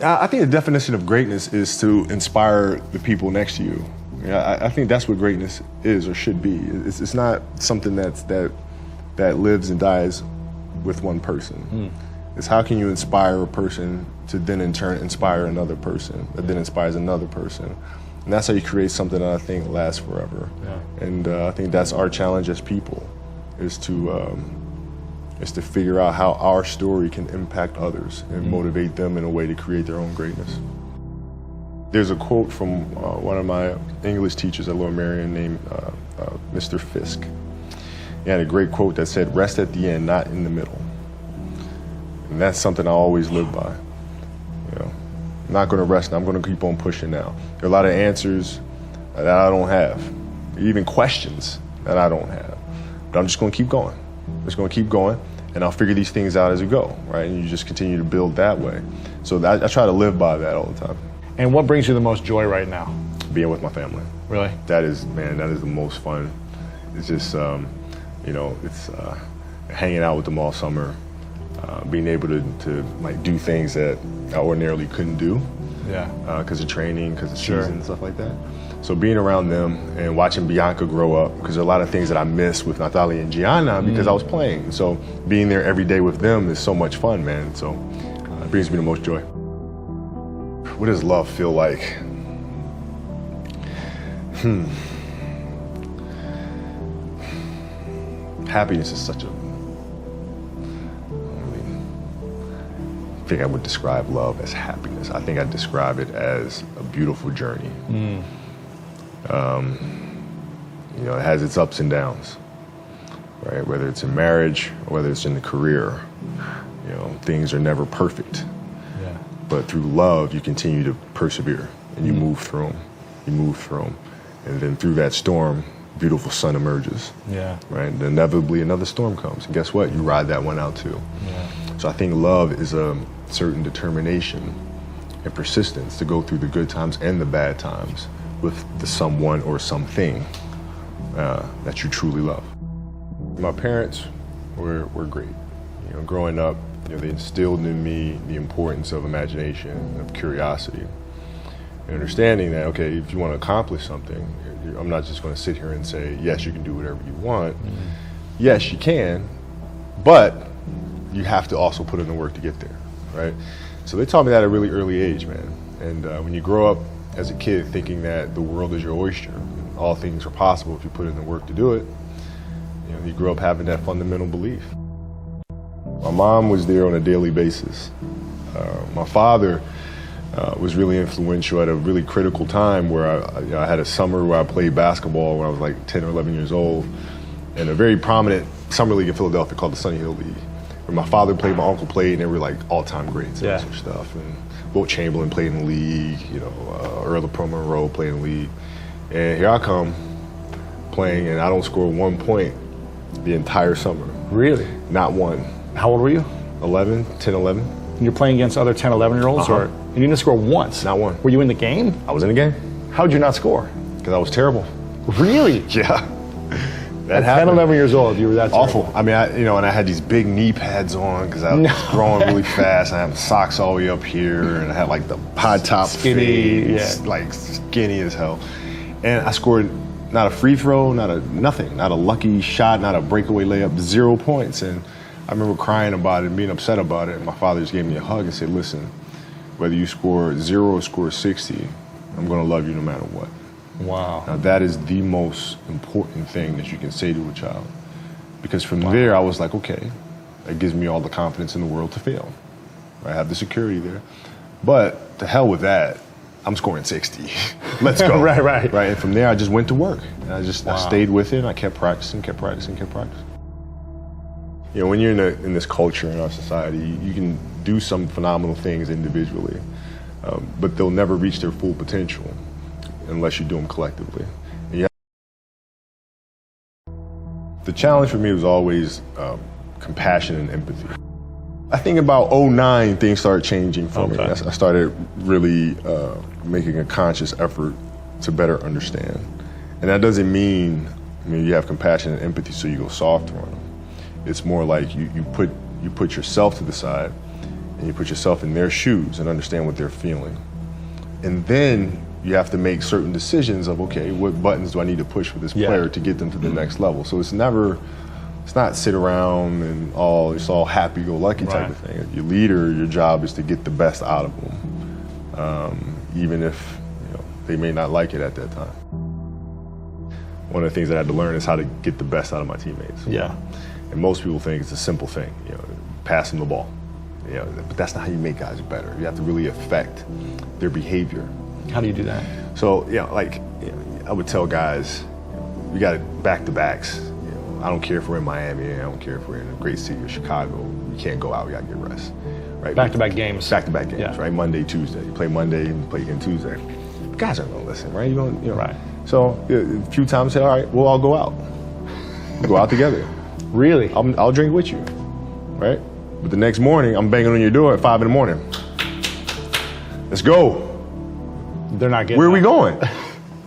I think the definition of greatness is to inspire the people next to you. I think that's what greatness is or should be. It's not something that lives and dies with one person. It's how can you inspire a person to then in turn inspire another person that then inspires another person. And that's how you create something that I think lasts forever. Yeah. And I think that's our challenge as people, is to figure out how our story can impact others and motivate them in a way to create their own greatness. There's a quote from one of my English teachers at Lower Merion named Mr. Fisk. He had a great quote that said, "Rest at the end, not in the middle." And that's something I always live by. You know, I'm not going to rest. I'm going to keep on pushing now. There are a lot of answers that I don't have, even questions that I don't have. But I'm just going to keep going. I'm just going to keep going, and I'll figure these things out as we go, right? And you just continue to build that way. So I try to live by that all the time. And what brings you the most joy right now? Being with my family. Really? That is, man, that is the most fun. It's just, you know, it's hanging out with them all summer, being able to like do things that I ordinarily couldn't do. Yeah. Because of training, because of season and stuff like that. So being around them and watching Bianca grow up, because there are a lot of things that I miss with Natalia and Gianna because I was playing. So being there every day with them is so much fun, man. So it brings me the most joy. What does love feel like? Happiness is such a, I think I would describe love as happiness. I think I'd describe it as a beautiful journey. You know, it has its ups and downs, right? Whether it's in marriage or whether it's in the career, you know, things are never perfect. Yeah. But through love, you continue to persevere and you move through them. You move through them. And then through that storm, beautiful sun emerges. Yeah. Right? And inevitably another storm comes. And guess what? You ride that one out too. Yeah. So I think love is a certain determination and persistence to go through the good times and the bad times with the someone or something that you truly love. My parents were great. You know, growing up, you know, they instilled in me the importance of imagination, of curiosity, and understanding that, okay, if you want to accomplish something, I'm not just going to sit here and say, yes, you can do whatever you want. Yes, you can, but you have to also put in the work to get there, right? So they taught me that at a really early age, man. And when you grow up as a kid thinking that the world is your oyster, and all things are possible if you put in the work to do it, you know, you grow up having that fundamental belief. My mom was there on a daily basis. My father was really influential at a really critical time where I had a summer where I played basketball when I was like 10 or 11 years old, in a very prominent summer league in Philadelphia called the Sunny Hill League, where my father played, my uncle played, and they were like all-time greats and such stuff. And Wilt Chamberlain played in the league, you know, Earl of Pro Monroe played in the league. And here I come playing, and I don't score 1 point the entire summer. Really? Not one. How old were you? 11, 10, 11. And you're playing against other 10, 11-year-olds? Or you didn't score once? Not one. Were you in the game? I was in the game. How'd you not score? Because I was terrible. Really? Yeah. At 10, 11 years old, you were that terrible. Awful. I mean, and I had these big knee pads on because I was growing really fast. I had socks all the way up here, and I had like the high top fades, like skinny as hell. And I scored not a free throw, nothing, not a lucky shot, not a breakaway layup, 0 points. And I remember crying about it and being upset about it. And my father just gave me a hug and said, "Listen, whether you score 0 or score 60, I'm going to love you no matter what." Wow. Now that is the most important thing that you can say to a child. Because from there I was like, okay, that gives me all the confidence in the world to fail. I have the security there. But to hell with that, I'm scoring 60. Let's go. Right. And from there I just went to work. And I stayed with it, and I kept practicing. You know, when you're in this culture in our society, you can do some phenomenal things individually, but they'll never reach their full potential unless you do them collectively. The challenge for me was always compassion and empathy. I think about 2009, things started changing for me. I started really making a conscious effort to better understand. And that doesn't mean, you have compassion and empathy so you go softer on them. It's more like you put yourself to the side and and you put yourself in their shoes and understand what they're feeling. And then you have to make certain decisions of, okay, what buttons do I need to push for this player to get them to the next level? So it's not sit around and it's all happy-go-lucky type of thing. Your leader, your job is to get the best out of them, even if they may not like it at that time. One of the things that I had to learn is how to get the best out of my teammates. Yeah. And most people think it's a simple thing, pass them the ball. But that's not how you make guys better. You have to really affect their behavior. How do you do that? So, I would tell guys, we got back-to-backs. I don't care if we're in Miami, I don't care if we're in a great city of Chicago. You can't go out, we gotta get rest. Right? Back-to-back games. Back-to-back games, right? Monday, Tuesday. You play Monday, you play again Tuesday. Guys aren't gonna listen, right? Right. So a few times say, all right, we'll all go out. We'll go out together. Really? I'll drink with you, right? But the next morning, I'm banging on your door at 5 in the morning. Let's go. They're not getting Where are we going?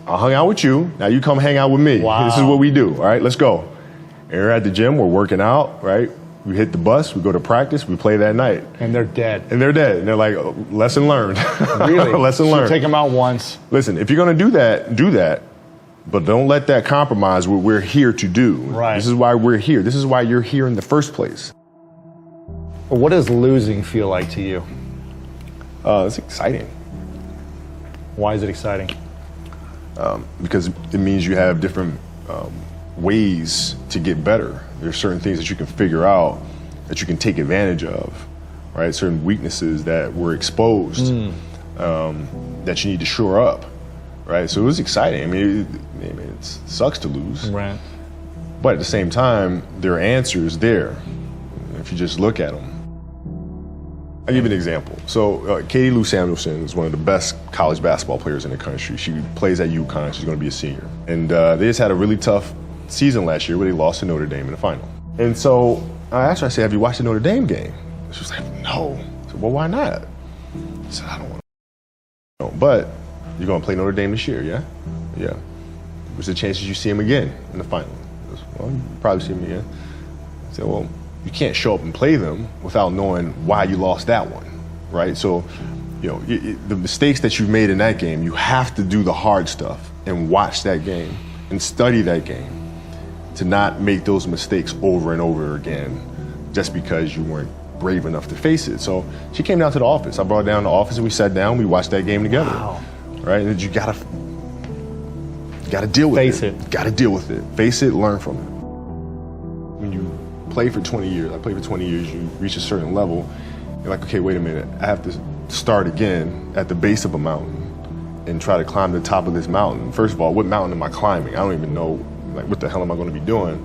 I hung out with you. Now you come hang out with me. Wow. This is what we do. All right, let's go. And we're at the gym. We're working out. Right. We hit the bus. We go to practice. We play that night. And they're dead. And they're dead. And they're like, lesson learned. Really? Lesson learned. So take them out once. Listen, if you're going to do that. But don't let that compromise what we're here to do. Right. This is why we're here. This is why you're here in the first place. What does losing feel like to you? It's exciting. Why is it exciting? Because it means you have different ways to get better. There's certain things that you can figure out that you can take advantage of, right? Certain weaknesses that were exposed that you need to shore up, right? So it was exciting. I mean, it sucks to lose. Right. But at the same time, there are answers there if you just look at them. I'll give you an example. So Katie Lou Samuelson is one of the best college basketball players in the country. She plays at UConn. She's going to be a senior. And they just had a really tough season last year where they lost to Notre Dame in the final. And so I asked her, I said, have you watched the Notre Dame game? She was like, no. I said, well, why not? I said, I don't want to. No, but you're going to play Notre Dame this year, yeah? Yeah. What's the chances you see him again in the final? Goes, well, you probably see him again. I said, well, you can't show up and play them without knowing why you lost that one, right? So, the mistakes that you've made in that game, you have to do the hard stuff and watch that game and study that game to not make those mistakes over and over again just because you weren't brave enough to face it. So she came down to the office. I brought her down to the office and we sat down, we watched that game together. Wow. Right? And you gotta deal with it. Face it. You gotta deal with it. Face it, learn from it. When you play for 20 years, I played for 20 years, you reach a certain level, you're like, okay, wait a minute, I have to start again at the base of a mountain and try to climb the top of this mountain. First of all, what mountain am I climbing? I don't even know, what the hell am I gonna be doing?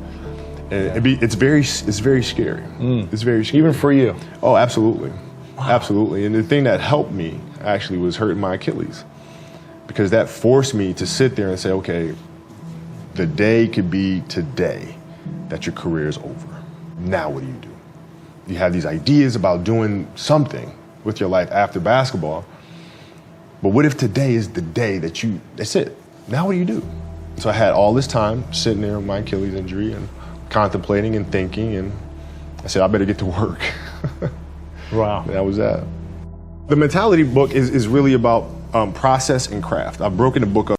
And it's very scary. It's very scary. Even for you? Oh, absolutely. Wow. Absolutely. And the thing that helped me actually was hurting my Achilles, because that forced me to sit there and say, okay, the day could be today that your career is over. Now what do? You have these ideas about doing something with your life after basketball, but what if today is the day that's it? Now what do you do? So I had all this time sitting there with my Achilles injury and contemplating and thinking, and I said, I better get to work. Wow. And that was that. The mentality book is really about process and craft. I've broken the book up.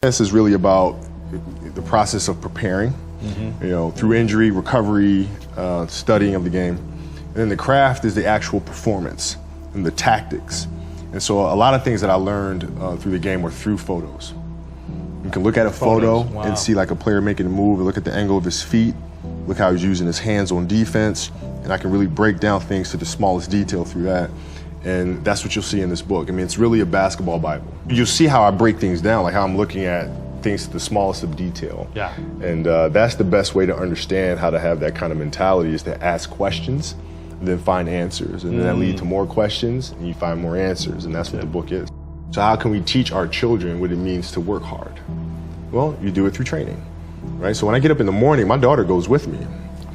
This is really about the process of preparing, through injury, recovery, studying of the game. And then the craft is the actual performance and the tactics. And so a lot of things that I learned through the game were through photos. You can look at a photo and see like a player making a move, and look at the angle of his feet, look how he's using his hands on defense, and I can really break down things to the smallest detail through that. And that's what you'll see in this book. I mean, it's really a basketball Bible. You'll see how I break things down, like how I'm looking at things to the smallest of detail. Yeah. And that's the best way to understand how to have that kind of mentality, is to ask questions, and then find answers. And then that lead to more questions, and you find more answers. And that's what the book is. So how can we teach our children what it means to work hard? Well, you do it through training, right? So when I get up in the morning, my daughter goes with me.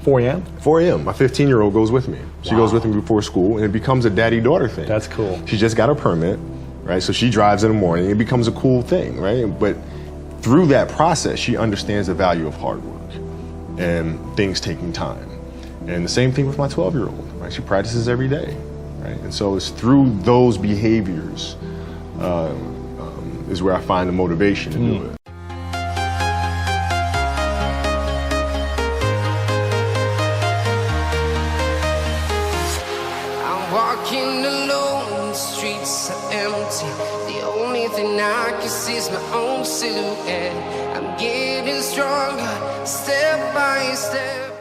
4 a.m.? 4 a.m. My 15-year-old goes with me. She goes with me before school, and it becomes a daddy-daughter thing. That's cool. She just got her permit, right? So she drives in the morning. It becomes a cool thing, right? But through that process, she understands the value of hard work and things taking time. And the same thing with my 12-year-old, right? She practices every day, right? And so it's through those behaviors is where I find the motivation to do it. I'm walking alone, the streets are empty. The only thing I can see is my own silhouette. I'm getting stronger, step by step.